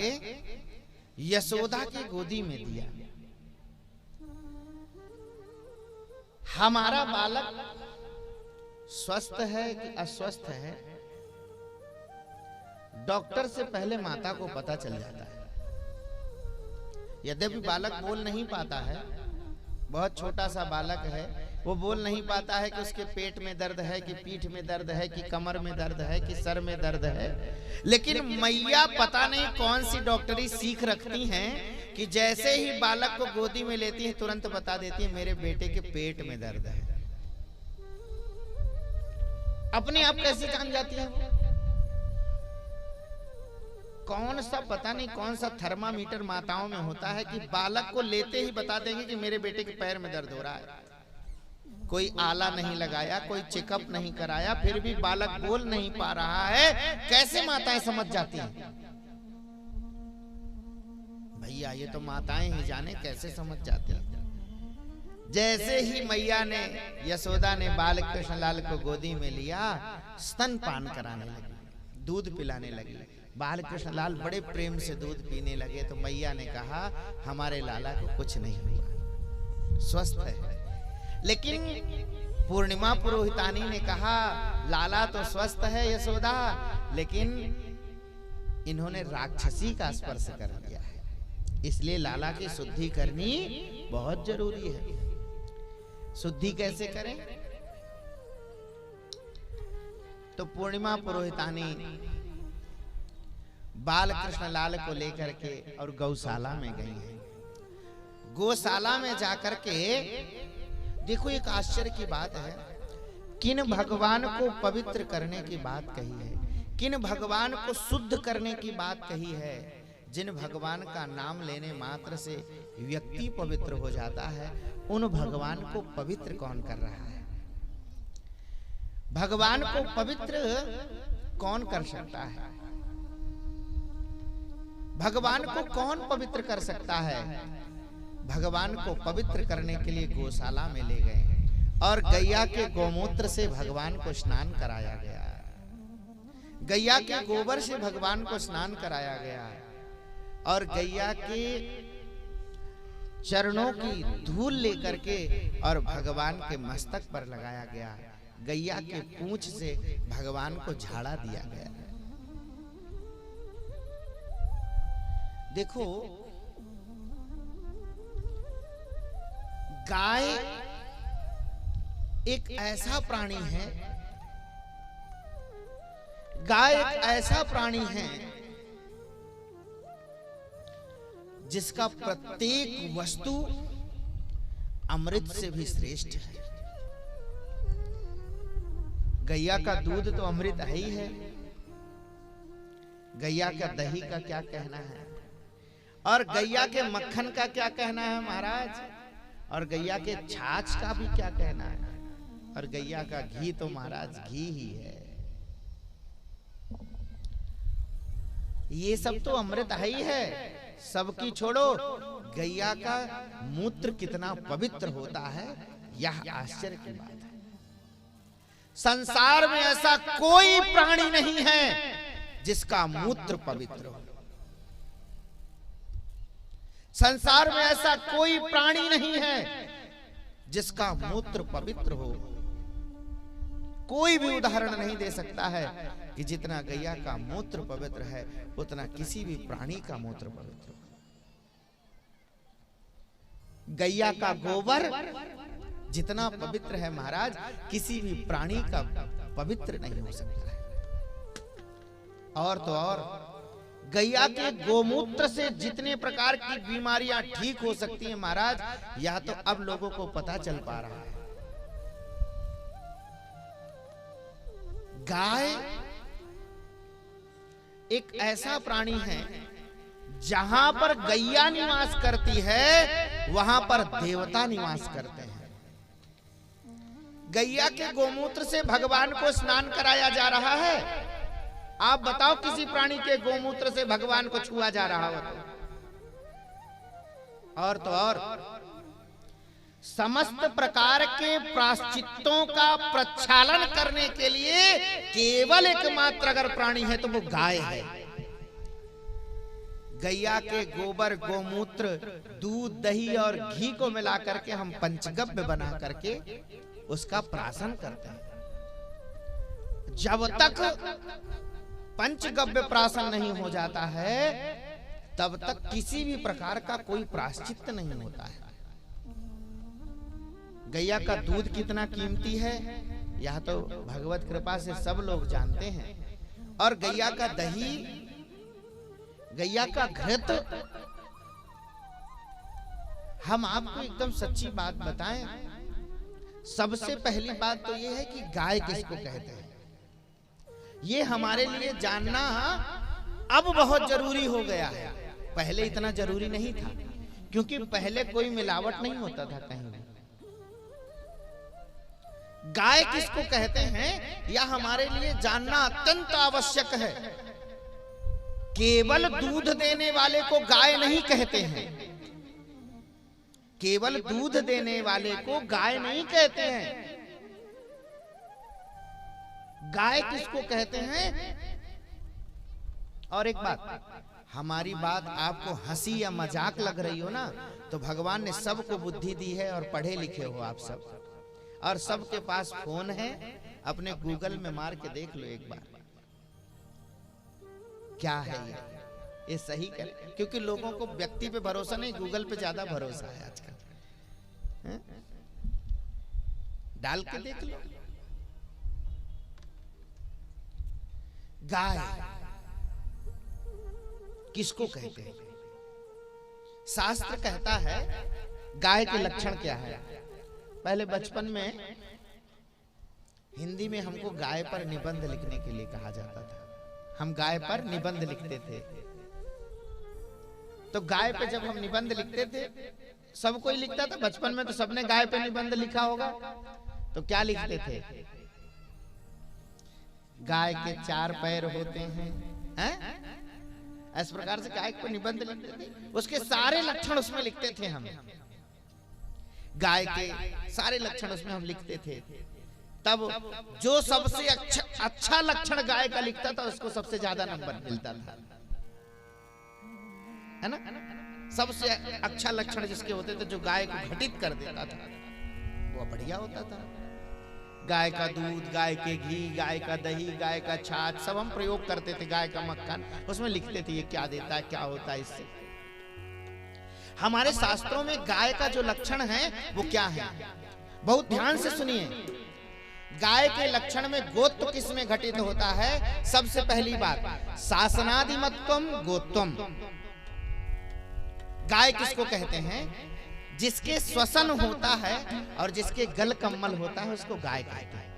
करके यशोदा की गोदी में दिया। हमारा बालक स्वस्थ है कि अस्वस्थ है, डॉक्टर से पहले माता को पता चल जाता है। यद्यपि बालक बोल नहीं पाता है, बहुत छोटा सा बालक है, वो बोल नहीं पाता है कि उसके पेट में दर्द है कि पीठ में दर्द है कि कमर में दर्द है कि सर में दर्द है, लेकिन मैया पता नहीं कौन सी डॉक्टरी सीख रखती हैं कि जैसे ही बालक को गोदी में लेती है तुरंत बता देती है मेरे बेटे के पेट में दर्द है। अपने आप कैसे जान जाती है? कौन सा पता नहीं कौन सा थर्मामीटर माताओं में होता है कि बालक को लेते ही बता देंगे कि मेरे बेटे के पैर में दर्द हो रहा है। कोई आला नहीं लगाया, कोई चेकअप नहीं कराया, फिर भी बालक बोल नहीं पा रहा है, कैसे माताएं समझ जाती हैं? भैया ये तो माताएं ही जाने कैसे समझ जाती हैं। जैसे ही मैया ने, यशोदा ने बाल कृष्णलाल को गोदी में लिया, स्तनपान कराने लगी, दूध पिलाने लगी। बाल कृष्णलाल बड़े प्रेम से दूध पीने लगे तो मैया ने कहा हमारे लाला को कुछ नहीं हुआ, स्वस्थ है। लेकिन पूर्णिमा पुरोहितानी ने कहा लाला तो स्वस्थ है यशोदा, लेकिन इन्होंने राक्षसी का स्पर्श कर दिया है, इसलिए लाला की शुद्धि करनी बहुत जरूरी है। शुद्धि कैसे करें? तो पूर्णिमा पुरोहितानी बाल कृष्णलाल को लेकर के और गौशाला में गई है। गौशाला में जाकर के देखो एक आश्चर्य की बात है, किन भगवान को पवित्र करने की बात कही है, किन भगवान को शुद्ध करने की बात कही है। जिन भगवान का नाम लेने मात्र से व्यक्ति पवित्र हो जाता है, उन भगवान को पवित्र कौन कर रहा है? भगवान को पवित्र कौन कर सकता है? भगवान को कौन पवित्र कर सकता है? भगवान को पवित्र करने के लिए गौशाला में ले गए और गैया के गोमूत्र से भगवान को स्नान कराया गया, गैया के गोबर से भगवान को स्नान कराया गया और गैया के चरणों की धूल लेकर के और भगवान के मस्तक पर लगाया गया। गैया के पूंछ से भगवान को झाड़ा दिया गया। देखो गाय एक ऐसा प्राणी है, गाय एक ऐसा प्राणी है जिसका प्रत्येक वस्तु अमृत से भी श्रेष्ठ है। गैया का दूध तो अमृत है ही है, गैया का दही का क्या कहना है, और गैया के मक्खन का क्या कहना है महाराज, और गैया के छाछ का भी क्या कहना है, और गैया का घी तो महाराज घी ही है। ये सब तो अमृत है ही है। सबकी छोड़ो, गैया का मूत्र कितना पवित्र होता है, यह आश्चर्य की बात है। संसार में ऐसा कोई प्राणी नहीं है जिसका मूत्र पवित्र हो। संसार में ऐसा कोई प्राणी नहीं है जिसका मूत्र पवित्र हो। कोई भी उदाहरण नहीं दे सकता है कि जितना गैया का मूत्र पवित्र है उतना किसी भी प्राणी का मूत्र पवित्र हो। गैया का गोबर जितना पवित्र है महाराज, किसी भी प्राणी का पवित्र नहीं हो सकता है। और तो और गैया के गोमूत्र से जितने प्रकार की बीमारियां ठीक हो सकती हैं महाराज, यह तो अब लोगों को पता चल पा रहा है। गाय एक ऐसा प्राणी है, जहां पर गैया निवास करती है वहां पर देवता निवास करते हैं। गैया के गोमूत्र से भगवान को स्नान कराया जा रहा है। आप बताओ किसी प्राणी के गोमूत्र से भगवान को छुआ जा रहा हो तो? और तो और समस्त प्रकार के प्रायश्चित्तों का प्रक्षालन करने के लिए केवल एकमात्र अगर प्राणी है तो वो गाय है। गैया के गोबर, गोमूत्र, दूध, दही और घी को मिला करके हम पंचगव्य बना करके उसका प्राशन करते हैं। जब तक पंचगव्य प्राशन नहीं हो जाता है तब तक किसी भी प्रकार का कोई प्रायश्चित्त नहीं होता है। गैया का दूध कितना कीमती है यह तो भगवत कृपा से सब लोग जानते हैं। और गैया का दही, गैया का घृत, हम आपको एकदम सच्ची बात बताएं, सबसे पहली बात तो यह है कि गाय किसको कहते हैं, ये हमारे लिए जानना अब बहुत जरूरी हो गया है। पहले इतना जरूरी नहीं था, क्योंकि पहले कोई मिलावट नहीं होता था कहीं भी। गाय किसको कहते हैं यह हमारे लिए जानना अत्यंत आवश्यक है। केवल दूध देने वाले को गाय नहीं कहते हैं, केवल दूध देने वाले को गाय नहीं कहते हैं। गाय किसको कहते हैं? और एक बात, हमारी बात आपको हंसी या मजाक लग रही हो ना, तो भगवान ने सबको बुद्धि दी है और पढ़े लिखे हो आप सब, और सबके पास फोन है, अपने गूगल में मार के देख लो एक बार क्या है ये सही कर, क्योंकि लोगों को व्यक्ति पे भरोसा नहीं, गूगल पे ज्यादा भरोसा है आजकल। डाल के देख लो। गाय किसको कहते हैं? शास्त्र कहता है गाय के लक्षण क्या है। पहले बचपन में हिंदी में हमको गाय पर निबंध लिखने के लिए कहा जाता था, हम गाय पर निबंध लिखते थे। तो गाय पे जब हम निबंध लिखते थे, सब कोई लिखता था, बचपन में तो सबने गाय पे निबंध लिखा होगा। तो क्या लिखते थे? गाय के 4 पैर होते हैं, इस प्रकार से गाय पर निबंध लिखते थे। उसके सारे लक्षण उसमें लिखते थे हम, गाय के सारे लक्षण उसमें हम लिखते थे। तब जो सबसे अच्छा लक्षण गाय का लिखता था उसको सबसे ज्यादा नंबर मिलता था, है ना। सबसे अच्छा लक्षण जिसके होते थे, जो गाय को घटित कर देता था, वो बढ़िया होता था। गाय का दूध, गाय के घी, गाय का दही, गाय का छाछ, सब हम प्रयोग करते थे। गाय का मक्खन, उसमें लिखते थे ये क्या देता है, क्या होता है इससे। हमारे शास्त्रों में गाय का जो लक्षण है वो क्या है, बहुत ध्यान से सुनिए। गाय के लक्षण में गोत्व किस में घटित होता है? सबसे पहली बात, शासनादिमत्वम गोत्वम। गाय किसको कहते हैं? जिसके श्वसन होता है और जिसके गल कम्मल होता है उसको गाय कहते हैं।